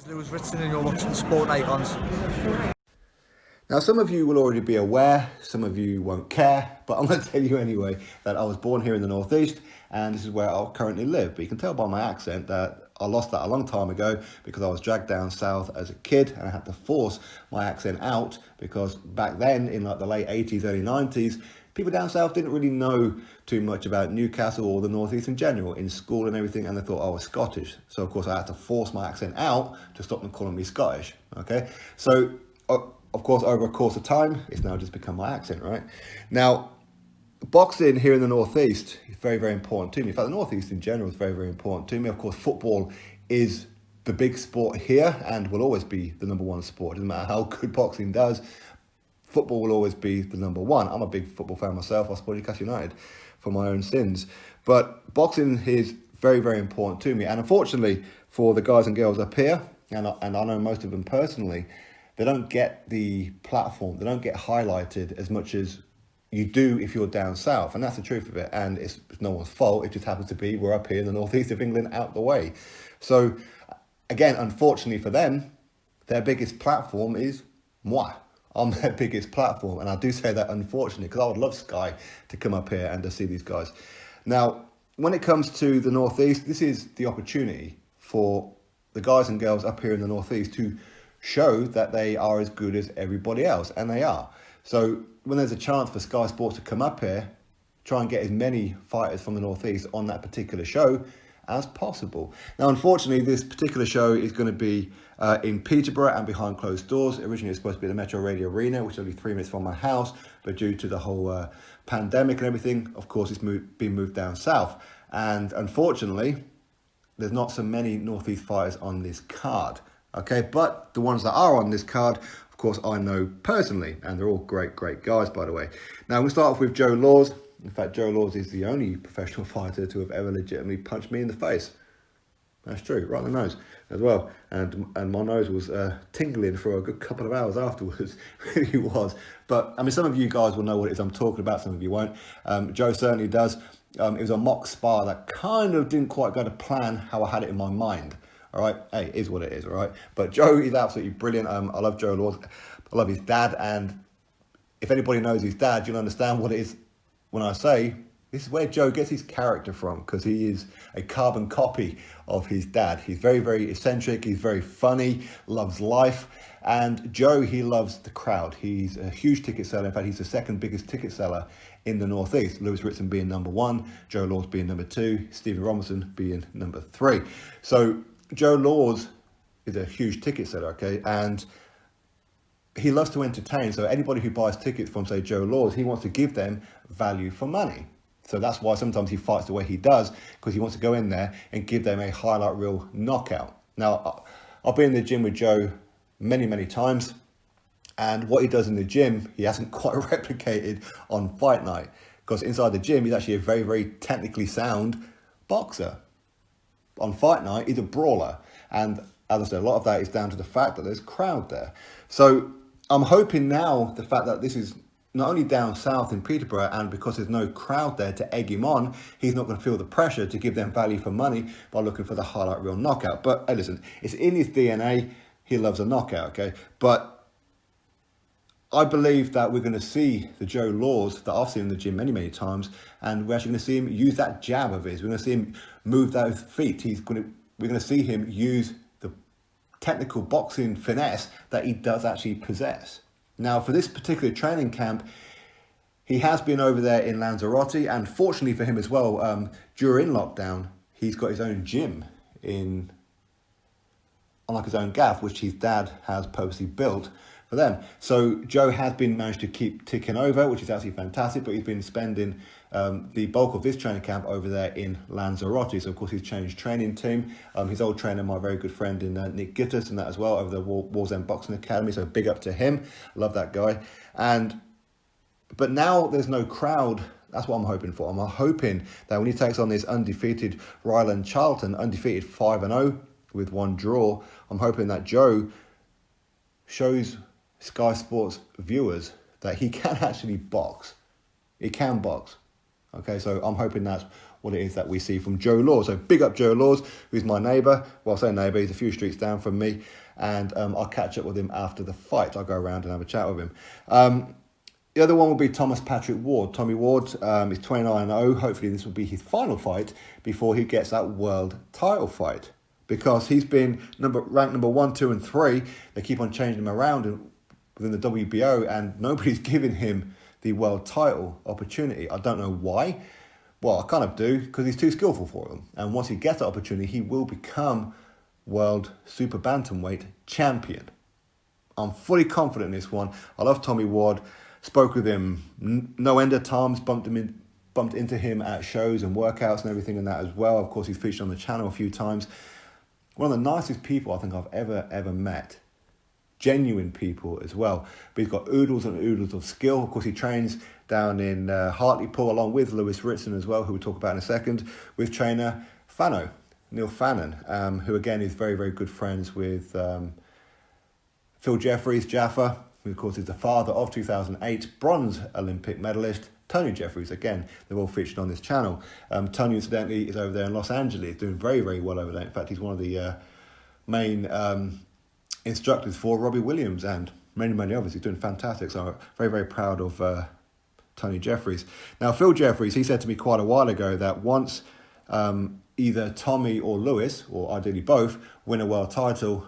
Lewis Ritson and you're watching Sport Icons. Now, some of you will already be aware, some of you won't care, but I'm going to tell you anyway that I was born here in the Northeast and this is where I currently live. But you can tell by my accent that I lost that a long time ago because I was dragged down south as a kid and I had to force my accent out because back then in like the late 80s, early 90s, people down south didn't really know too much about Newcastle or the Northeast in general in school and everything, and they thought I was Scottish. So of course I had to force my accent out to stop them calling me Scottish. Okay, so of course over a course of time, it's now just become my accent, right? Now, boxing here in the Northeast is very, very important to me. In fact, the Northeast in general is very, very important to me. Of course, football is the big sport here and will always be the number one sport. It doesn't matter how good boxing does. Football will always be the number one. I'm a big football fan myself. I support Newcastle United for my own sins. But boxing is very, very important to me. And unfortunately for the guys and girls up here, and I know most of them personally, they don't get the platform. They don't get highlighted as much as you do if you're down south. And that's the truth of it. And it's no one's fault. It just happens to be we're up here in the northeast of England out the way. So again, unfortunately for them, their biggest platform is moi. I'm their biggest platform, and I do say that unfortunately because I would love Sky to come up here and to see these guys. Now, when it comes to the Northeast, this is the opportunity for the guys and girls up here in the Northeast to show that they are as good as everybody else, and they are. So when there's a chance for Sky Sports to come up here, try and get as many fighters from the Northeast on that particular show as possible. Now, unfortunately, this particular show is going to be in Peterborough and behind closed doors. Originally, it was supposed to be at the Metro Radio Arena, which is only 3 minutes from my house, but due to the whole pandemic and everything, of course, it's been moved down south. And unfortunately, there's not so many Northeast fighters on this card. Okay, but the ones that are on this card, of course, I know personally, and they're all great, great guys, by the way. Now, we'll start off with Joe Laws. In fact, Joe Laws is the only professional fighter to have ever legitimately punched me in the face. That's true, right in the nose as well. And my nose was tingling for a good couple of hours afterwards. It really was. But, I mean, some of you guys will know what it is I'm talking about. Some of you won't. Joe certainly does. It was a mock spar that kind of didn't quite go to plan how I had it in my mind. All right, hey, it is what it is, all right? But Joe is absolutely brilliant. I love Joe Laws. I love his dad. And if anybody knows his dad, you'll understand what it is when I say this is where Joe gets his character from, because he is a carbon copy of his dad. He's very, very eccentric. He's very funny, loves life. And Joe, he loves the crowd. He's a huge ticket seller. In fact, he's the second biggest ticket seller in the Northeast. Lewis Ritson being number one, Joe Laws being number two, Stephen Robinson being number three. So Joe Laws is a huge ticket seller, okay? And he loves to entertain. So anybody who buys tickets from, say, Joe Laws, he wants to give them value for money. So that's why sometimes he fights the way he does, because he wants to go in there and give them a highlight reel knockout. Now, I've been in the gym with Joe many, many times. And what he does in the gym, he hasn't quite replicated on fight night. Because inside the gym, he's actually a very, very technically sound boxer. On fight night, he's a brawler. And as I said, a lot of that is down to the fact that there's a crowd there. So I'm hoping now the fact that this is not only down south in Peterborough, and because there's no crowd there to egg him on, he's not going to feel the pressure to give them value for money by looking for the highlight reel knockout. But hey, listen, it's in his DNA. He loves a knockout, okay? But I believe that we're going to see the Joe Laws that I've seen in the gym many, many times, and we're actually going to see him use that jab of his. We're going to see him move those feet. We're going to see him use the technical boxing finesse that he does actually possess. Now, for this particular training camp, he has been over there in Lanzarote, and fortunately for him as well, during lockdown, he's got his own gym on like his own gaff, which his dad has purposely built for them. So Joe has been managed to keep ticking over, which is absolutely fantastic, but he's been spending the bulk of this training camp over there in Lanzarote. So of course he's changed training team. His old trainer, my very good friend in Nick Gittis, and that as well, over the War's End Boxing Academy. So big up to him. Love that guy. But now there's no crowd. That's what I'm hoping for. I'm hoping that when he takes on this undefeated Ryland Charlton, undefeated 5-0 with one draw, I'm hoping that Joe shows Sky Sports viewers that he can actually box. He can box. Okay, so I'm hoping that's what it is that we see from Joe Laws. So big up Joe Laws, who's my neighbour. Well, I say neighbour, he's a few streets down from me. And I'll catch up with him after the fight. I'll go around and have a chat with him. The other one will be Thomas Patrick Ward. Tommy Ward is 29-0. Hopefully this will be his final fight before he gets that world title fight. Because he's been ranked number 1, 2 and 3. They keep on changing him around within the WBO and nobody's giving him the world title opportunity. I don't know why. Well, I kind of do, because he's too skillful for them. And once he gets that opportunity, he will become world super bantamweight champion. I'm fully confident in this one. I love Tommy Ward. Spoke with him no end of times, bumped into him at shows and workouts and everything and that as well. Of course, he's featured on the channel a few times. One of the nicest people I think I've ever met. Genuine people as well. But he's got oodles and oodles of skill. Of course, he trains down in Hartlepool along with Lewis Ritson as well, who we'll talk about in a second, with trainer Neil Fannon, who again is very, very good friends with Phil Jeffries, Jaffa, who of course is the father of 2008 bronze Olympic medalist, Tony Jeffries. Again, they're all featured on this channel. Tony, incidentally, is over there in Los Angeles, doing very, very well over there. In fact, he's one of the main instructors for Robbie Williams and many, many others. He's doing fantastic. So I'm very, very proud of Tony Jeffries. Now, Phil Jeffries, he said to me quite a while ago that once either Tommy or Lewis, or ideally both, win a world title,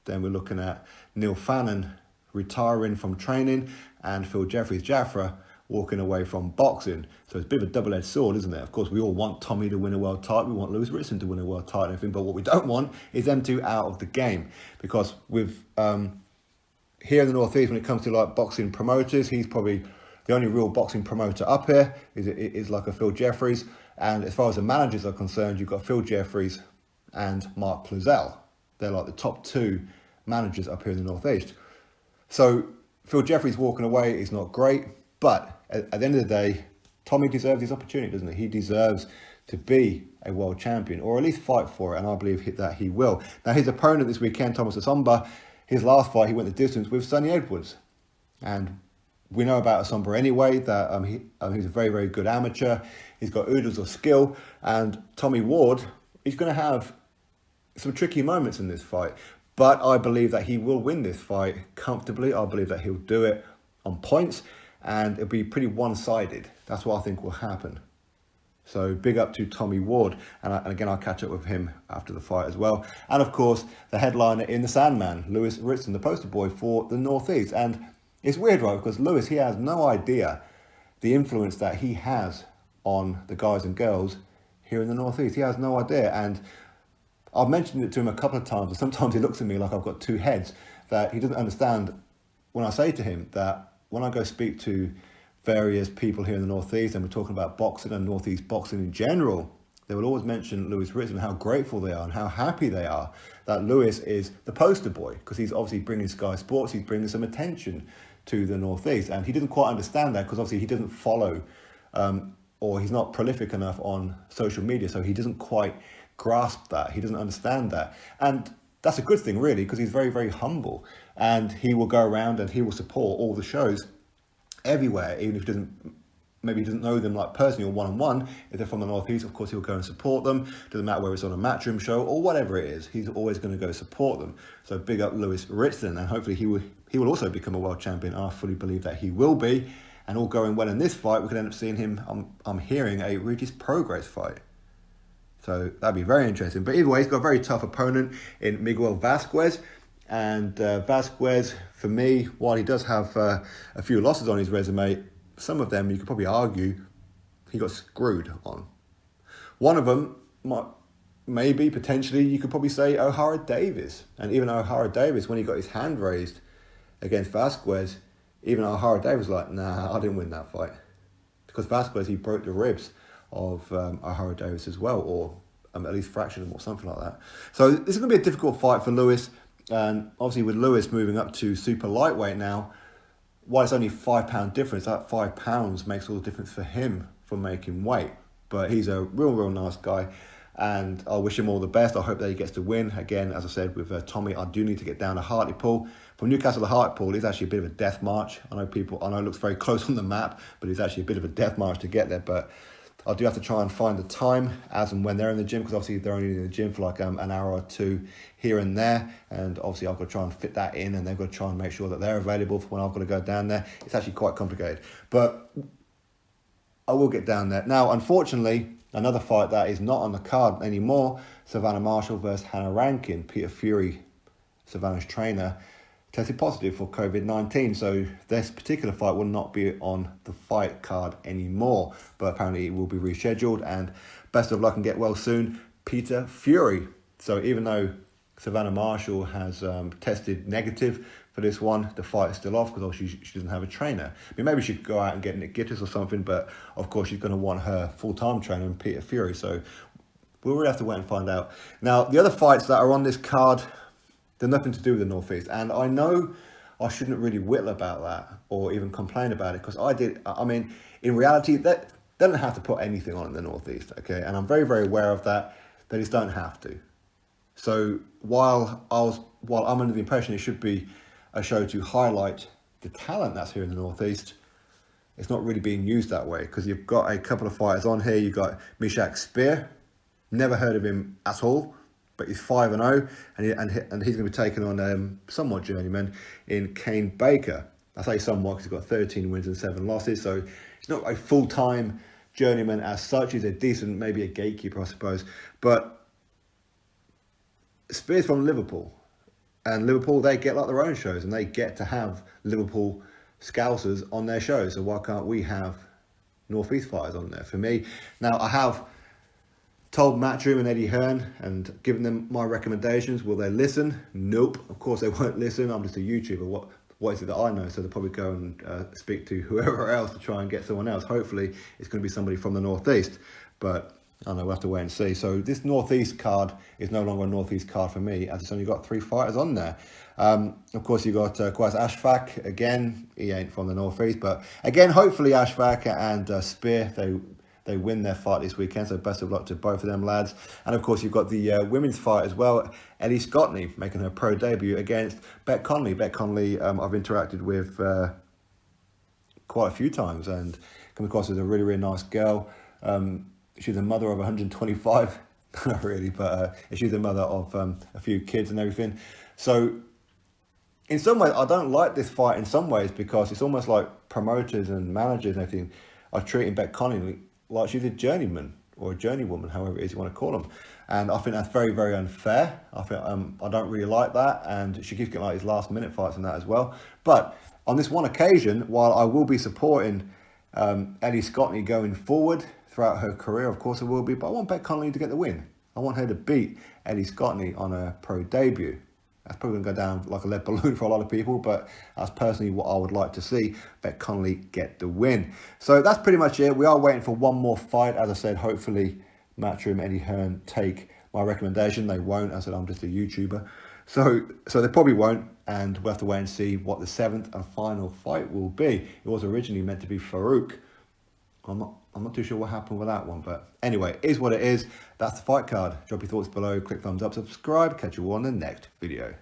then we're looking at Neil Fannon retiring from training and Phil Jeffries, Jaffa, walking away from boxing. So it's a bit of a double-edged sword, isn't it? Of course, we all want Tommy to win a world title. We want Lewis Ritson to win a world title and everything. But what we don't want is them two out of the game. Because with here in the Northeast, when it comes to like boxing promoters, he's probably the only real boxing promoter up here is like a Phil Jeffries. And as far as the managers are concerned, you've got Phil Jeffries and Mark Plazell. They're like the top 2 managers up here in the Northeast. So Phil Jeffries walking away is not great, but at the end of the day, Tommy deserves his opportunity, doesn't he? He deserves to be a world champion, or at least fight for it, and I believe that he will. Now, his opponent this weekend, Thomas Asomba, his last fight, he went the distance with Sonny Edwards. And we know about Asomba anyway, that he's a very, very good amateur. He's got oodles of skill, and Tommy Ward, he's going to have some tricky moments in this fight. But I believe that he will win this fight comfortably. I believe that he'll do it on points, and it'll be pretty one-sided. That's what I think will happen. So big up to Tommy Ward. And again, I'll catch up with him after the fight as well. And of course, the headliner in the Sandman, Lewis Ritson, the poster boy for the Northeast. And it's weird, right? Because Lewis, he has no idea the influence that he has on the guys and girls here in the Northeast. He has no idea. And I've mentioned it to him a couple of times, and sometimes he looks at me like I've got 2 heads, that he doesn't understand when I say to him that when I go speak to various people here in the Northeast and we're talking about boxing and Northeast boxing in general, they will always mention Lewis Ritson, how grateful they are and how happy they are that Lewis is the poster boy, because he's obviously bringing Sky Sports, he's bringing some attention to the Northeast. And he doesn't quite understand that because obviously he doesn't follow or he's not prolific enough on social media, so he doesn't quite grasp that. He doesn't understand that. And that's a good thing, really, because he's very, very humble. And he will go around and he will support all the shows everywhere, even if maybe he doesn't know them like personally or one-on-one. If they're from the Northeast, of course, he'll go and support them. Doesn't matter whether it's on a Matchroom show or whatever it is. He's always going to go support them. So big up Lewis Ritson, and hopefully he will also become a world champion. I fully believe that he will be. And all going well in this fight, we could end up seeing him, I'm hearing, a Regis Progress fight. So that'd be very interesting. But either way, he's got a very tough opponent in Miguel Vasquez. And Vasquez, for me, while he does have a few losses on his resume, some of them you could probably argue he got screwed on. One of them maybe, potentially, you could probably say O'Hara Davis. And even O'Hara Davis, when he got his hand raised against Vasquez, even O'Hara Davis was like, nah, I didn't win that fight. Because Vasquez, he broke the ribs of O'Hara Davis as well, or at least fractured them or something like that. So this is going to be a difficult fight for Lewis. And obviously with Lewis moving up to super lightweight now, while it's only £5 difference, that £5 makes all the difference for him for making weight. But he's a real nice guy, and I wish him all the best. I hope that he gets to win. Again, as I said, with Tommy, I do need to get down to Hartlepool. From Newcastle to Hartlepool is actually a bit of a death march. I know it looks very close on the map, but it's actually a bit of a death march to get there. But I do have to try and find the time as and when they're in the gym, because obviously they're only in the gym for like an hour or two here and there, and obviously I've got to try and fit that in, and they've got to try and make sure that they're available for when I've got to go down there. It's actually quite complicated, but I will get down there. Now, unfortunately, another fight that is not on the card anymore, Savannah Marshall versus Hannah Rankin. Peter Fury, Savannah's trainer, tested positive for COVID-19, so this particular fight will not be on the fight card anymore, but apparently it will be rescheduled, and best of luck and get well soon, Peter Fury. So even though Savannah Marshall has tested negative for this one, the fight is still off because obviously she doesn't have a trainer. I mean, maybe she could go out and get Nick Gitters or something, but of course she's going to want her full-time trainer in Peter Fury, so we'll really have to wait and find out. Now, the other fights that are on this card, they're nothing to do with the Northeast, and I know I shouldn't really whittle about that or even complain about it, because I mean, in reality, they don't have to put anything on in the Northeast, okay? And I'm very, very aware of that. They just don't have to. So while I'm under the impression it should be a show to highlight the talent that's here in the Northeast, it's not really being used that way, because you've got a couple of fighters on here. You've got Mishak Spear, never heard of him at all, but he's 5-0, and he's going to be taking on somewhat journeyman in Kane Baker. I say somewhat because he's got 13 wins and 7 losses, so he's not a full-time journeyman as such. He's a decent, maybe a gatekeeper, I suppose. But Spear's from Liverpool, and Liverpool, they get like their own shows, and they get to have Liverpool Scousers on their shows, so why can't we have Northeast fighters on there? For me, now I have told Matchroom and Eddie Hearn and given them my recommendations. Will they listen? Nope. Of course they won't listen. I'm just a YouTuber. What is it that I know? So they'll probably go and speak to whoever else to try and get someone else. Hopefully it's going to be somebody from the Northeast. But I don't know, we'll have to wait and see. So this Northeast card is no longer a Northeast card for me, as it's only got 3 fighters on there. Of course, you've got Kwaz Ashfaq. Again, he ain't from the Northeast. But again, hopefully Ashfaq and Spear, they win their fight this weekend, so best of luck to both of them lads. And of course, you've got the women's fight as well. Ellie Scottney making her pro debut against Beck Conley. Beck Conley, I've interacted with quite a few times and come across as a really, really nice girl. She's a mother of 125, not really, but she's a mother of a few kids and everything. So in some ways, I don't like this fight in some ways, because it's almost like promoters and managers and everything are treating Beck Conley like she's a journeyman or a journeywoman, however it is you want to call them. And I think that's very, very unfair. I think I don't really like that, and she keeps getting like these last minute fights and that as well. But on this one occasion, while I will be supporting Ellie Scottney going forward throughout her career, of course I will be, but I want Beck Conley to get the win. I want her to beat Ellie Scottney on her pro debut. That's probably going to go down like a lead balloon for a lot of people, but that's personally what I would like to see, Beck Conley get the win. So that's pretty much it. We are waiting for one more fight. As I said, hopefully Matchroom, Eddie Hearn take my recommendation. They won't. I said I'm just a YouTuber. So they probably won't, and we'll have to wait and see what the 7th and final fight will be. It was originally meant to be Farouk. I'm not too sure what happened with that one, but anyway, it is what it is. That's the fight card. Drop your thoughts below, click thumbs up, subscribe, catch you all on the next video.